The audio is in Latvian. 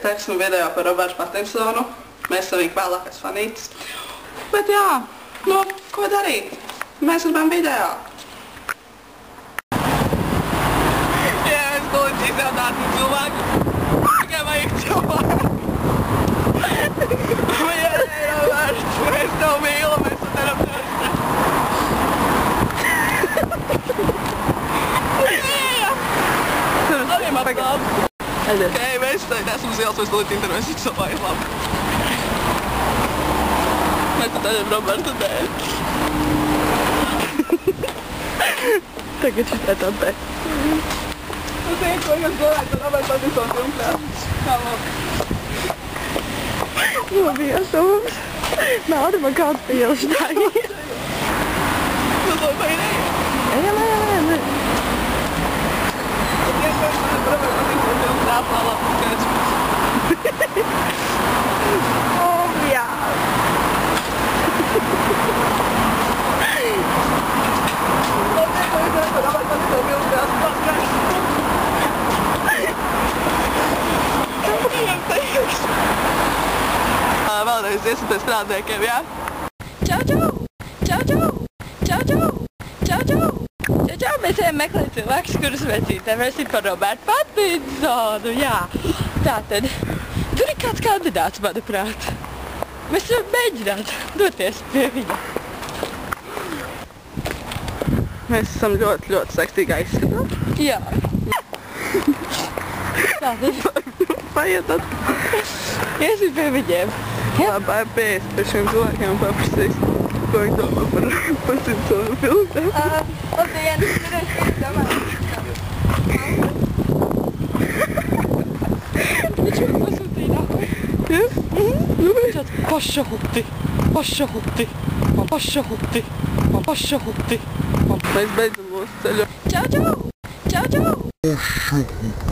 teksmu video par Robertu Patinsonu. Mēs esam viņa vēlākais fanītis. Bet jā, nu, ko darīt? Mēs gribam video. Jā, es gluži izjādātu cilvēku. Tikai vajag cilvēku. Vai arī Roberts, mēs tev mīlam, mēs tev apkārt. Arī man labi. Ok, mēs esam uz ielas, mēs dalīt intervijas, viņš savājas labi. Mēs pat aizam Roberta dēļ. Tagad šitā tā dēļ. Nu, tiem, ko jūs domājat par Roberta Patinsonu filmkrāt. Kā labi. Labi, esams. Nauda man kāds pielštāja. Nu, to vai ne? Nē. Oh, jā. Vēlreiz iesim pēc strādniekiem, jā? Čau! Mēs ejam meklēt cilvēkus, kurus mēs intervēsim par Robertu Patinsonu, jā. Tātad, tur ir kāds kandidāts, manuprāt. Mēs varam mēģināt doties pie viņa. Mēs esam ļoti sektīgā izskatā. Jā. Tātad. Paietat. Iesim pie viņiem. Labi, pēc pie šiem cilvēkiem paprasīs, ko viņi domā par Patinsonu filmām. Labdien, es domāju. Viņš man pasūtīja nākumu. Jā? Nu, Viņš tāds pašahuti. Mēs beidzam mūsu ceļu. Čau!